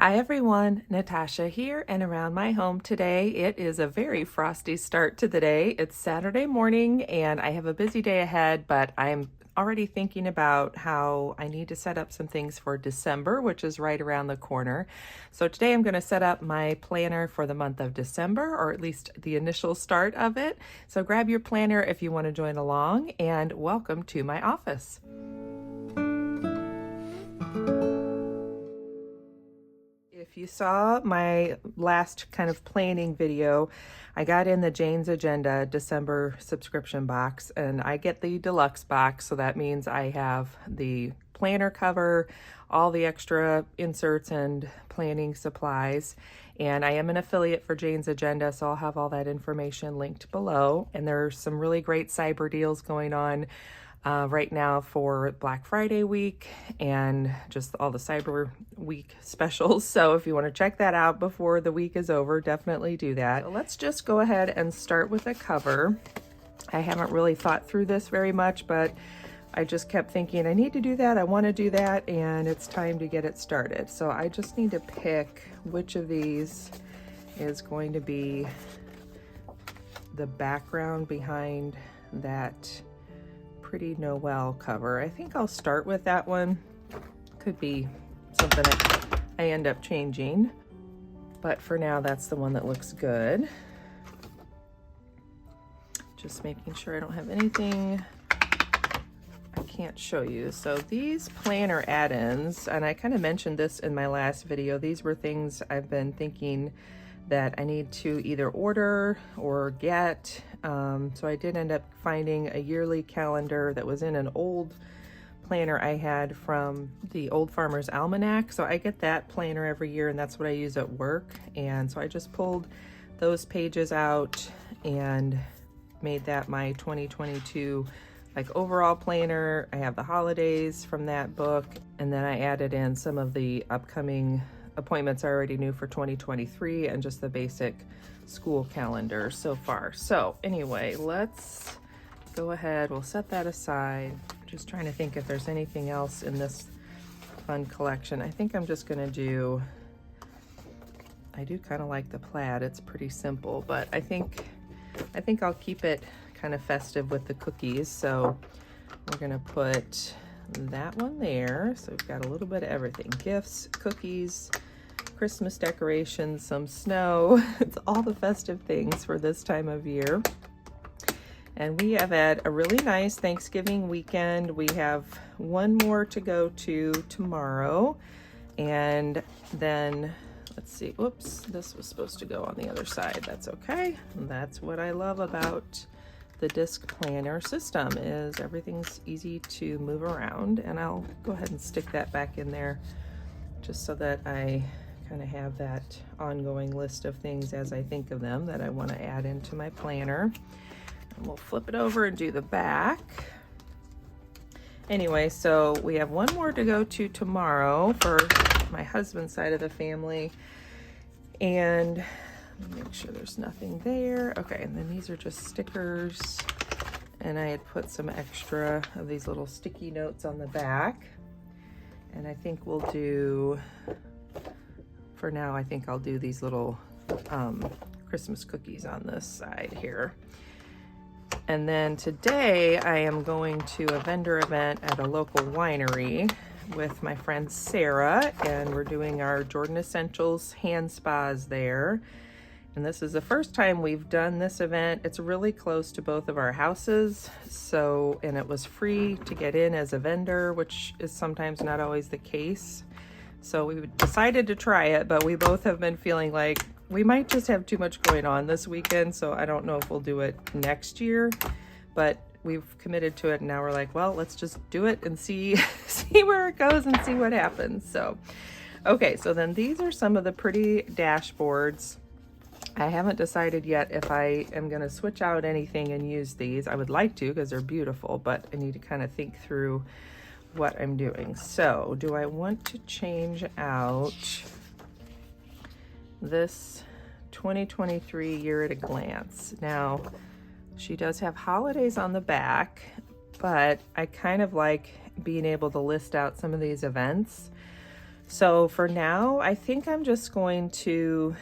Hi everyone, Natasha here and around my home today. It is a very frosty start to the day. It's Saturday morning and I have a busy day ahead, but I'm already thinking about how I need to set up some things for December, which is right around the corner. So today I'm going to set up my planner for the month of December, or at least the initial start of it. So grab your planner if you want to join along, and welcome to my office. If you saw my last kind of planning video, I got in the Jane's Agenda December subscription box, and I get the deluxe box, so that means I have the planner cover, all the extra inserts and planning supplies, and I am an affiliate for Jane's Agenda, so I'll have all that information linked below. And there's some really great cyber deals going on right now for Black Friday week and just all the Cyber Week specials. So if you want to check that out before the week is over, definitely do that. So let's just go ahead and start with a cover. I haven't really thought through this very much, but I just kept thinking I need to do that, I want to do that, and it's time to get it started. So I just need to pick which of these is going to be the background behind that pretty Noel cover. I think I'll start with that one. Could be something that I end up changing, but for now that's the one that looks good. Just making sure I don't have anything I can't show you. So these planner add-ins, and I kind of mentioned this in my last video, these were things I've been thinking that I need to either order or get. So I did end up finding a yearly calendar that was in an old planner I had from the Old Farmer's Almanac. So I get that planner every year, and that's what I use at work. And so I just pulled those pages out and made that my 2022 like overall planner. I have the holidays from that book, and then I added in some of the upcoming appointments I already knew for 2023 and just the basic school calendar so far. So anyway, let's go ahead. We'll set that aside. Just trying to think if there's anything else in this fun collection. I think I'm just gonna do, I do kind of like the plaid. It's pretty simple, but I think I'll keep it kind of festive with the cookies. So we're gonna put that one there. So we've got a little bit of everything: gifts, cookies, Christmas decorations, some snow. It's all the festive things for this time of year. And we have had a really nice Thanksgiving weekend. We have one more to go to tomorrow, and then let's see, oops, this was supposed to go on the other side. That's okay. That's what I love about the disc planner system, is everything's easy to move around. And I'll go ahead and stick that back in there just so that I kind of have that ongoing list of things as I think of them that I want to add into my planner. And we'll flip it over and do the back. Anyway, so we have one more to go to tomorrow for my husband's side of the family, and make sure there's nothing there. Okay, and then these are just stickers, and I had put some extra of these little sticky notes on the back. And I think we'll do, for now, I think I'll do these little Christmas cookies on this side here. And then today I am going to a vendor event at a local winery with my friend Sarah, and we're doing our Jordan Essentials hand spas there. And this is the first time we've done this event. It's really close to both of our houses, so, and it was free to get in as a vendor, which is sometimes not always the case. So we decided to try it, but we both have been feeling like we might just have too much going on this weekend, so I don't know if we'll do it next year, but we've committed to it, and now we're like, well, let's just do it and see where it goes and see what happens. So, okay, so then these are some of the pretty dashboards. I haven't decided yet if I am going to switch out anything and use these. I would like to, because they're beautiful, but I need to kind of think through what I'm doing. So do I want to change out this 2023 year at a glance? Now, she does have holidays on the back, but I kind of like being able to list out some of these events. So for now, I think I'm just going to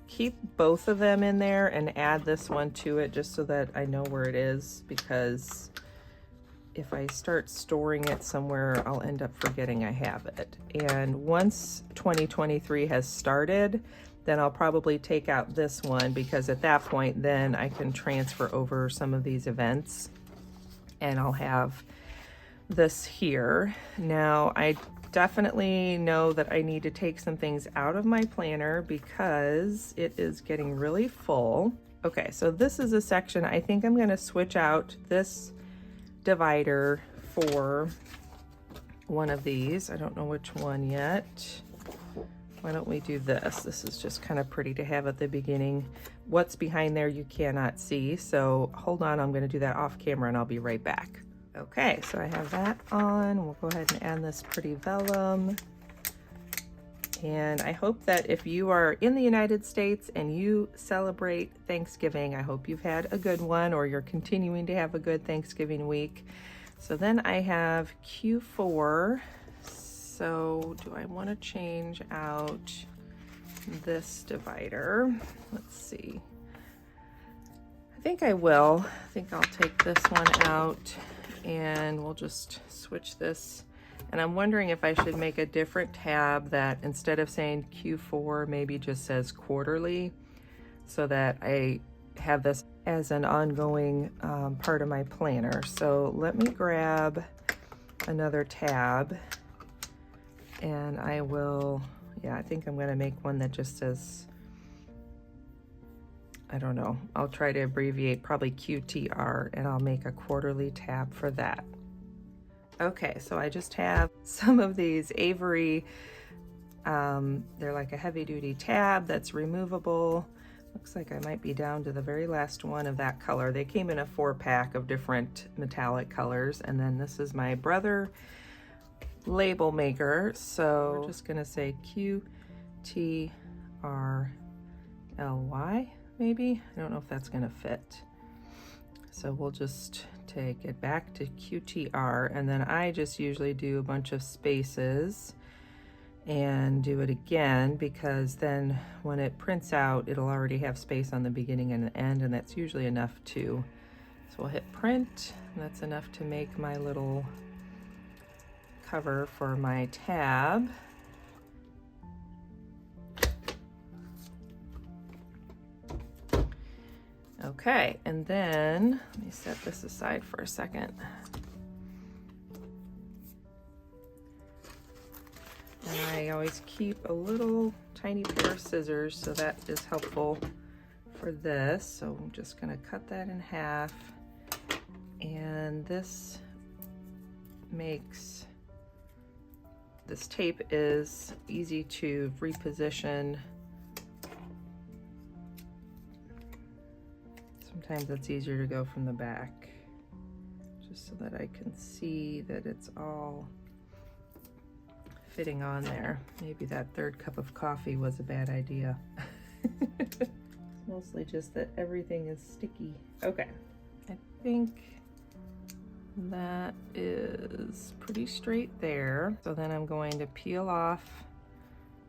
keep both of them in there and add this one to it just so that I know where it is, because if I start storing it somewhere, I'll end up forgetting I have it. And once 2023 has started, then I'll probably take out this one, because at that point, then I can transfer over some of these events and I'll have this here. Now, I definitely know that I need to take some things out of my planner because it is getting really full. Okay, so this is a section. I think I'm going to switch out this divider for one of these. I don't know which one yet. Why don't we do this? This is just kind of pretty to have at the beginning. What's behind there you cannot see, so hold on, I'm going to do that off camera and I'll be right back. Okay, so I have that on. We'll go ahead and add this pretty vellum. And I hope that if you are in the United States and you celebrate Thanksgiving, I hope you've had a good one, or you're continuing to have a good Thanksgiving week. So then I have Q4. So do I want to change out this divider? Let's see. I think I will. I think I'll take this one out and we'll just switch this. And I'm wondering if I should make a different tab that instead of saying Q4, maybe just says quarterly, so that I have this as an ongoing part of my planner. So let me grab another tab and I will, yeah, I think I'm gonna make one that just says, I don't know, I'll try to abbreviate probably QTR, and I'll make a quarterly tab for that. Okay, so I just have some of these Avery, they're like a heavy duty tab that's removable. Looks like I might be down to the very last one of that color. They came in a 4-pack of different metallic colors, and then this is my Brother label maker. So we're just gonna say QTRLY, maybe. I don't know if that's gonna fit. So we'll just take it back to QTR, and then I just usually do a bunch of spaces and do it again, because then when it prints out, it'll already have space on the beginning and the end, and that's usually enough too. So we'll hit print, and that's enough to make my little cover for my tab. Okay, and then let me set this aside for a second. And I always keep a little tiny pair of scissors, so that is helpful for this. So I'm just gonna cut that in half. And this makes, this tape is easy to reposition. Sometimes it's easier to go from the back, just so that I can see that it's all fitting on there. Maybe that third cup of coffee was a bad idea. It's mostly just that everything is sticky. Okay, I think that is pretty straight there. So then I'm going to peel off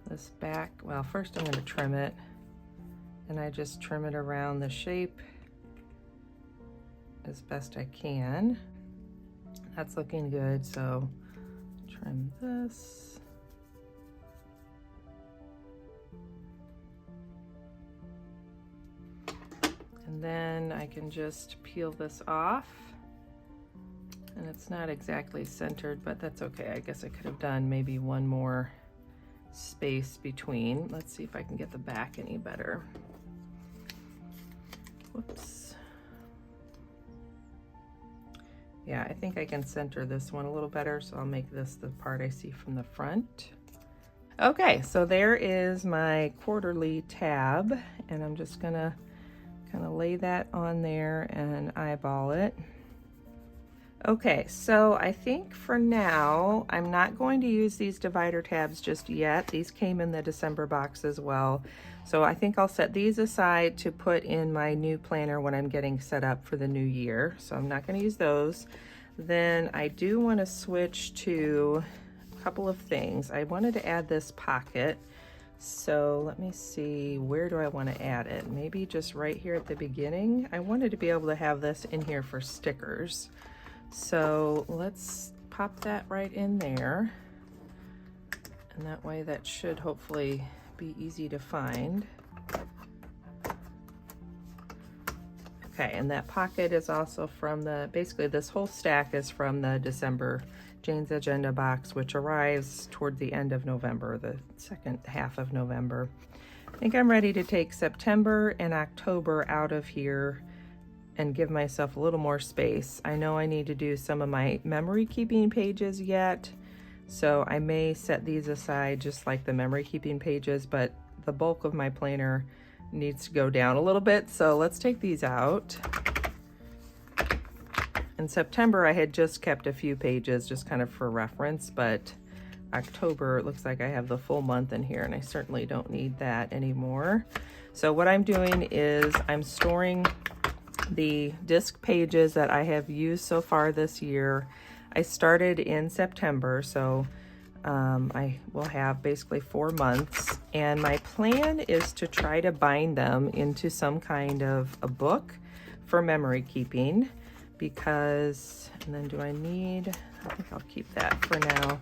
this back. Well, first I'm going to trim it, and I just trim it around the shape as best I can. That's looking good, so trim this. And then I can just peel this off. And it's not exactly centered, but that's okay. I guess I could have done maybe one more space between. Let's see if I can get the back any better. Whoops. Yeah, I think I can center this one a little better, so I'll make this the part I see from the front. Okay, so there is my quarterly tab, and I'm just gonna kind of lay that on there and eyeball it. Okay, so I think for now, I'm not going to use these divider tabs just yet. These came in the December box as well. So I think I'll set these aside to put in my new planner when I'm getting set up for the new year. So I'm not going to use those. Then I do want to switch to couple of things. I wanted to add this pocket. So let me see, where do I want to add it? Maybe just right here at the beginning. I wanted to be able to have this in here for stickers. So let's pop that right in there. And that way that should hopefully be easy to find. Okay, and that pocket is also from basically this whole stack is from the December Jane's Agenda box, which arrives toward the end of November, the second half of November. I think I'm ready to take September and October out of here and give myself a little more space. I know I need to do some of my memory keeping pages yet, so I may set these aside just like the memory keeping pages, but the bulk of my planner needs to go down a little bit, so let's take these out. In September, I had just kept a few pages just kind of for reference, but October, it looks like I have the full month in here, and I certainly don't need that anymore. So what I'm doing is I'm storing the disc pages that I have used so far this year. I started in September, so I will have basically 4 months, and my plan is to try to bind them into some kind of a book for memory keeping, because, and then do I need, I think I'll keep that for now,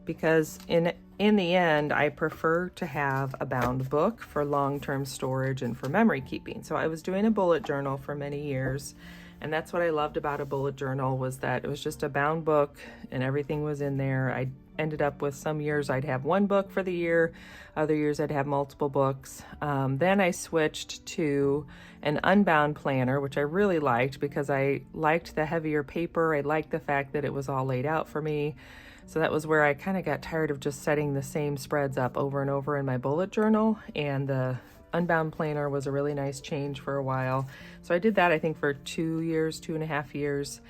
because in the end, I prefer to have a bound book for long-term storage and for memory keeping. So I was doing a bullet journal for many years, and that's what I loved about a bullet journal, was that it was just a bound book and everything was in there. I ended up with some years I'd have one book for the year, other years I'd have multiple books. Then I switched to an unbound planner, which I really liked because I liked the heavier paper. I liked the fact that it was all laid out for me. So that was where I kind of got tired of just setting the same spreads up over and over in my bullet journal, and the unbound planner was a really nice change for a while. So I did that, I think, for 2 years, 2.5 years.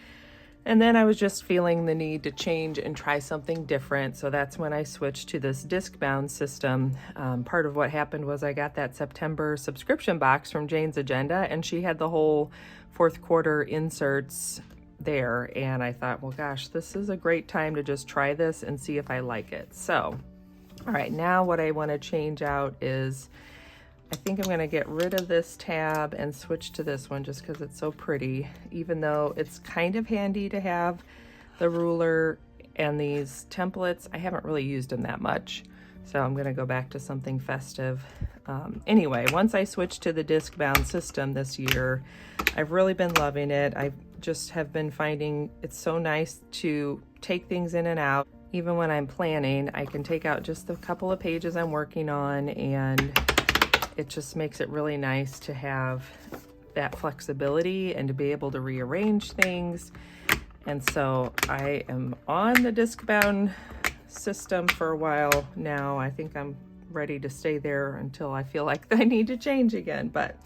And then I was just feeling the need to change and try something different. So that's when I switched to this Discbound system. Part of what happened was I got that September subscription box from Jane's Agenda, and she had the whole fourth quarter inserts there. And I thought, well, gosh, this is a great time to just try this and see if I like it. So, all right, now what I want to change out is, I think I'm going to get rid of this tab and switch to this one just because it's so pretty, even though it's kind of handy to have the ruler and these templates. I haven't really used them that much, so I'm going to go back to something festive. Anyway, once I switched to the Discbound system this year, I've really been loving it. I just have been finding it's so nice to take things in and out. Even when I'm planning, I can take out just a couple of pages I'm working on, and it just makes it really nice to have that flexibility and to be able to rearrange things. And so I am on the Discbound system for a while now. I think I'm ready to stay there until I feel like I need to change again. But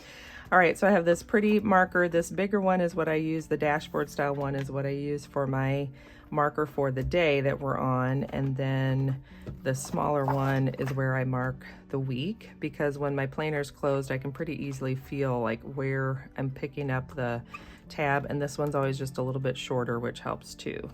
all right, so I have this pretty marker. This bigger one is what I use. The dashboard style one is what I use for my marker for the day that we're on, and then the smaller one is where I mark the week, because when my planner's closed I can pretty easily feel like where I'm picking up the tab, and this one's always just a little bit shorter, which helps too.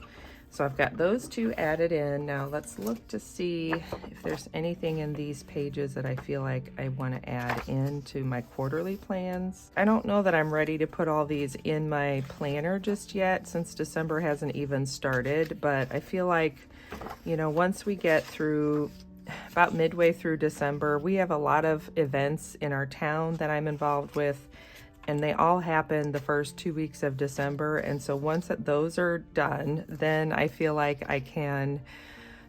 So I've got those two added in. Now let's look to see if there's anything in these pages that I feel like I want to add into my quarterly plans. I don't know that I'm ready to put all these in my planner just yet, since December hasn't even started, but I feel like, you know, once we get through about midway through December, we have a lot of events in our town that I'm involved with, and they all happen the first 2 weeks of December. And so once those are done, then I feel like I can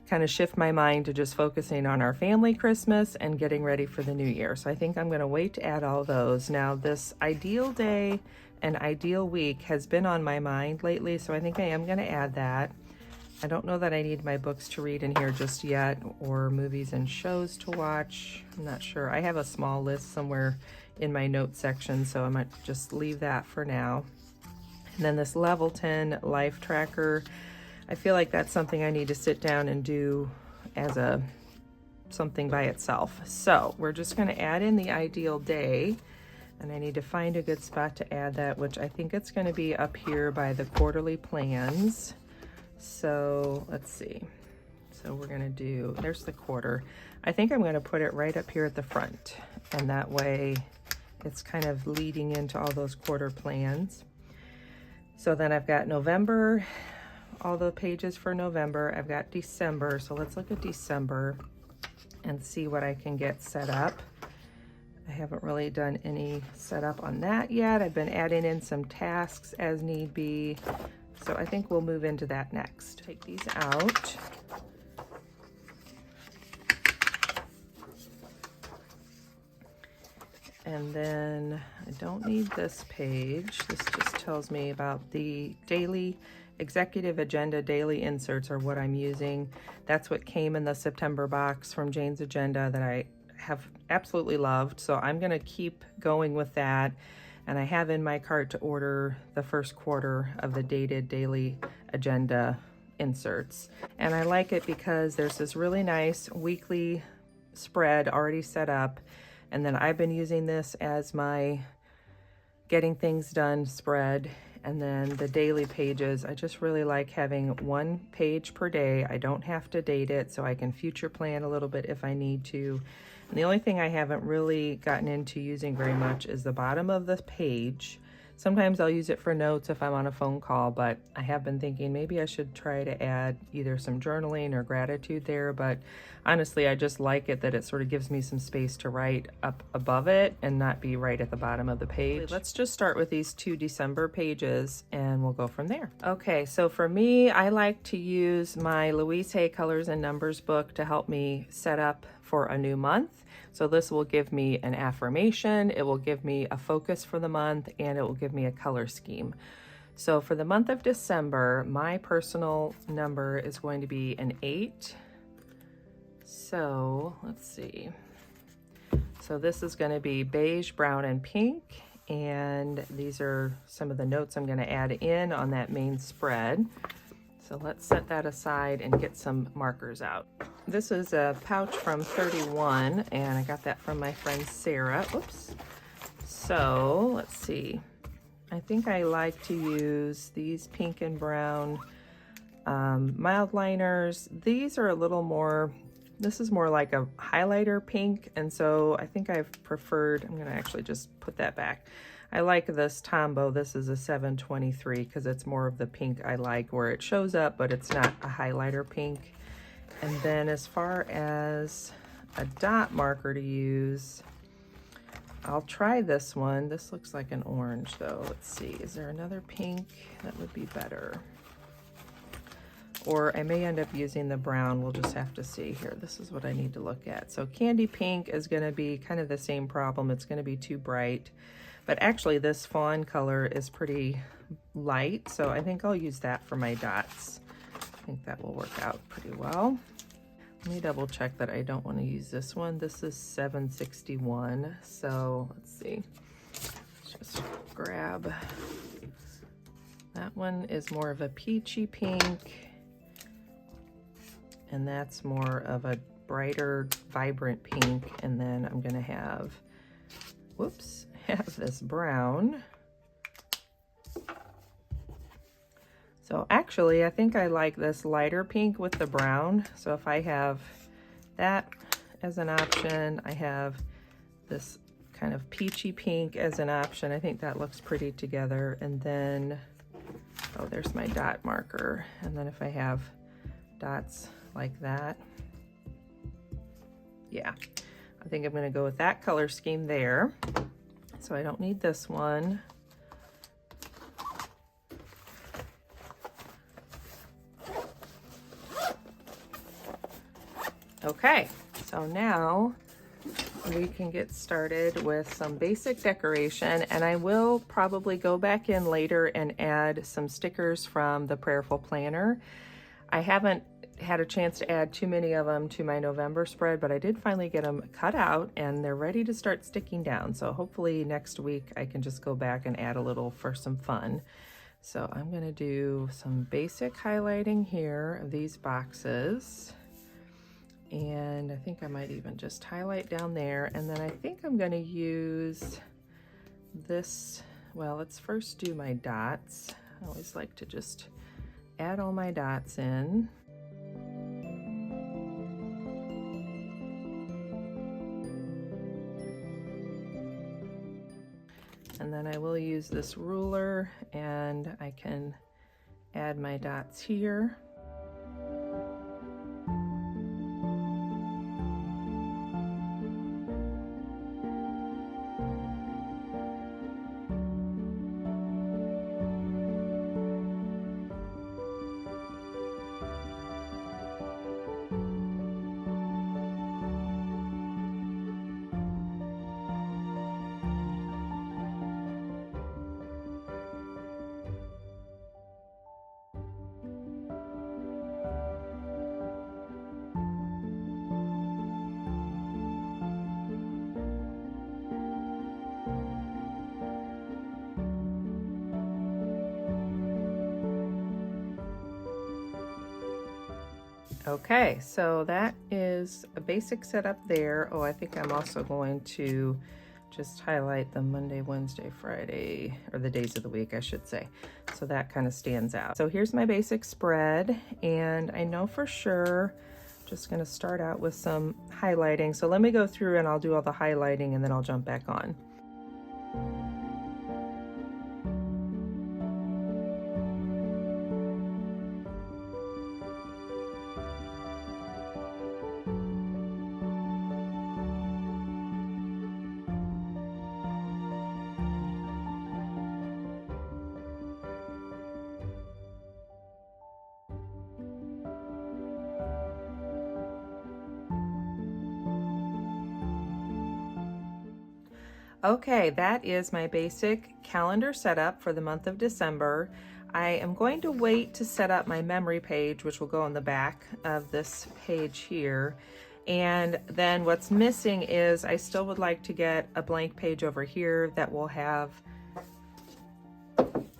kind of shift my mind to just focusing on our family Christmas and getting ready for the new year. So I think I'm going to wait to add all those. Now, this ideal day and ideal week has been on my mind lately, so I think I am going to add that. I don't know that I need my books to read in here just yet, or movies and shows to watch. I'm not sure. I have a small list somewhere in my notes section, so I might just leave that for now. And then this level 10 life tracker, I feel like that's something I need to sit down and do as something by itself. So we're just going to add in the ideal day, and I need to find a good spot to add that, which I think it's going to be up here by the quarterly plans. So let's see. So we're gonna do, there's the quarter. I think I'm gonna put it right up here at the front, and that way it's kind of leading into all those quarter plans. So then I've got November, all the pages for November. I've got December, so let's look at December and see what I can get set up. I haven't really done any setup on that yet. I've been adding in some tasks as need be. So I think we'll move into that next. Take these out. And then I don't need this page. This just tells me about the daily executive agenda daily inserts are what I'm using. That's what came in the September box from Jane's Agenda that I have absolutely loved. So I'm gonna keep going with that. And I have in my cart to order the first quarter of the dated daily agenda inserts. And I like it because there's this really nice weekly spread already set up. And then I've been using this as my getting things done spread. And then the daily pages, I just really like having one page per day. I don't have to date it, so I can future plan a little bit if I need to. And the only thing I haven't really gotten into using very much is the bottom of the page. Sometimes I'll use it for notes if I'm on a phone call, but I have been thinking maybe I should try to add either some journaling or gratitude there. But honestly, I just like it that it sort of gives me some space to write up above it and not be right at the bottom of the page. Let's just start with these 2 December pages and we'll go from there. Okay, so for me, I like to use my Louise Hay Colors and Numbers book to help me set up for a new month. So this will give me an affirmation, it will give me a focus for the month, and it will give me a color scheme. So for the month of December, my personal number is going to be an 8. So let's see. So this is going to be beige, brown, and pink. And these are some of the notes I'm going to add in on that main spread. So let's set that aside and get some markers out. This is a pouch from 31, and I got that from my friend Sarah. Oops. So let's see. I think I like to use these pink and brown mild liners. These are a little more, this is more like a highlighter pink, and so I think I've preferred, I'm gonna actually just put that back. I like this Tombow. This is a 723 because it's more of the pink I like, where it shows up, but it's not a highlighter pink. And then as far as a dot marker to use, I'll try this one. This looks like an orange though. Let's see, is there another pink that would be better? Or I may end up using the brown. We'll just have to see here. This is what I need to look at. So candy pink is gonna be kind of the same problem. It's gonna be too bright. But actually this fawn color is pretty light, so I think I'll use that for my dots. I think that will work out pretty well. Let me double check that I don't want to use this one. This is 761, so let's see. Let's just grab, that one is more of a peachy pink, and that's more of a brighter, vibrant pink, and then I'm gonna have, whoops, have this brown. So actually, I think I like this lighter pink with the brown. So if I have that as an option, I have this kind of peachy pink as an option. I think that looks pretty together. And then, oh, there's my dot marker. And then if I have dots like that, yeah, I think I'm gonna go with that color scheme there. So I don't need this one. Okay, so now we can get started with some basic decoration, and I will probably go back in later and add some stickers from the Prayerful Planner. I haven't had a chance to add too many of them to my November spread, but I did finally get them cut out and they're ready to start sticking down. So hopefully next week I can just go back and add a little for some fun. So I'm gonna do some basic highlighting here of these boxes. And I think I might even just highlight down there. And then I think I'm gonna use this, well, let's first do my dots. I always like to just add all my dots in. And then I will use this ruler and I can add my dots here. Okay, so that is a basic setup there. Oh, I think I'm also going to just highlight the Monday, Wednesday, Friday, or the days of the week, I should say. So that kind of stands out. So here's my basic spread, and I know for sure, just gonna start out with some highlighting. So let me go through and I'll do all the highlighting and then I'll jump back on. Okay, that is my basic calendar setup for the month of December. I am going to wait to set up my memory page, which will go on the back of this page here. And then what's missing is I still would like to get a blank page over here that will have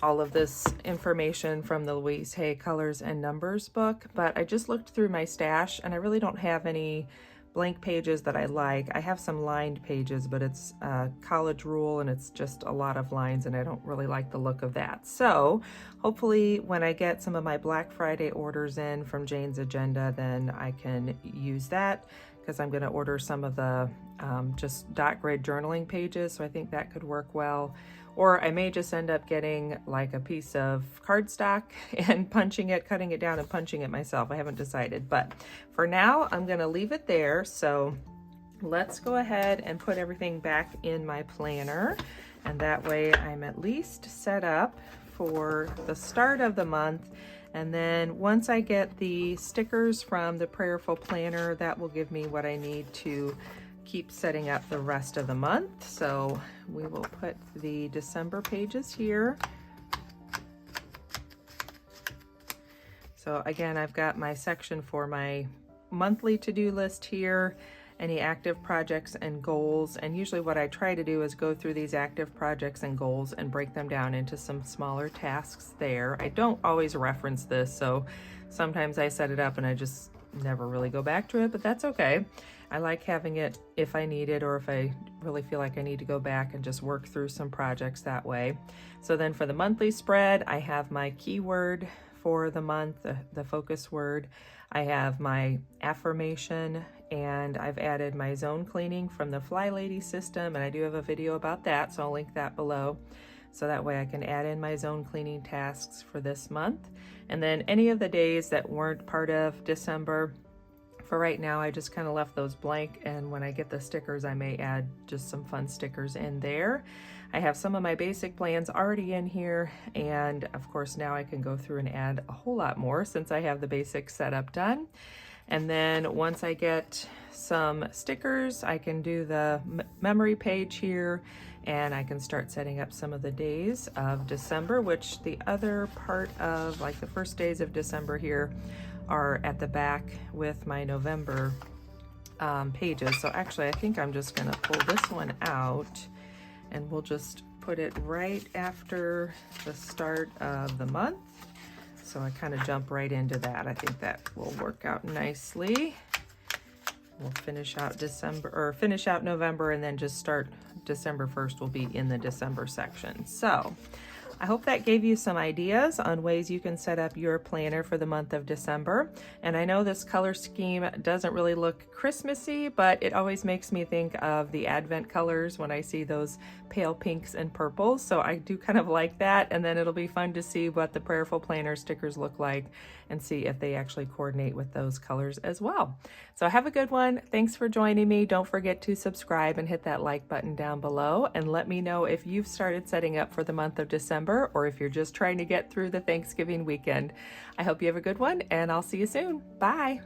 all of this information from the Louise Hay Colors and Numbers book. But I just looked through my stash and I really don't have any blank pages that I like. I have some lined pages, but it's college rule and it's just a lot of lines and I don't really like the look of that. So hopefully when I get some of my Black Friday orders in from Jane's Agenda, then I can use that, because I'm going to order some of the just dot grid journaling pages. So I think that could work well. Or I may just end up getting like a piece of cardstock and punching it, cutting it down and punching it myself. I haven't decided, but for now I'm gonna leave it there. So let's go ahead and put everything back in my planner. And that way I'm at least set up for the start of the month. And then once I get the stickers from the Prayerful Planner, that will give me what I need to keep setting up the rest of the month. So we will put the December pages here. So again, I've got my section for my monthly to-do list here, any active projects and goals. And usually what I try to do is go through these active projects and goals and break them down into some smaller tasks there. I don't always reference this, so sometimes I set it up and I just never really go back to it, but that's okay. I like having it if I need it, or if I really feel like I need to go back and just work through some projects that way. So then for the monthly spread, I have my keyword for the month, the focus word. I have my affirmation, and I've added my zone cleaning from the Fly Lady system, and I do have a video about that, so I'll link that below. So that way I can add in my zone cleaning tasks for this month. And then any of the days that weren't part of December, for right now, I just kind of left those blank, and when I get the stickers, I may add just some fun stickers in there. I have some of my basic plans already in here, and of course now I can go through and add a whole lot more since I have the basic setup done. And then once I get some stickers, I can do the memory page here, and I can start setting up some of the days of December, which the other part of, like the first days of December here, are at the back with my November pages. So actually, I think I'm just gonna pull this one out and we'll just put it right after the start of the month. So I kind of jump right into that. I think that will work out nicely. We'll finish out December, or finish out November, and then just start December 1st will be in the December section. So I hope that gave you some ideas on ways you can set up your planner for the month of December. And I know this color scheme doesn't really look Christmassy, but it always makes me think of the Advent colors when I see those pale pinks and purples. So I do kind of like that. And then it'll be fun to see what the Prayerful Planner stickers look like and see if they actually coordinate with those colors as well. So have a good one. Thanks for joining me. Don't forget to subscribe and hit that like button down below, and let me know if you've started setting up for the month of December or if you're just trying to get through the Thanksgiving weekend. I hope you have a good one, and I'll see you soon. Bye.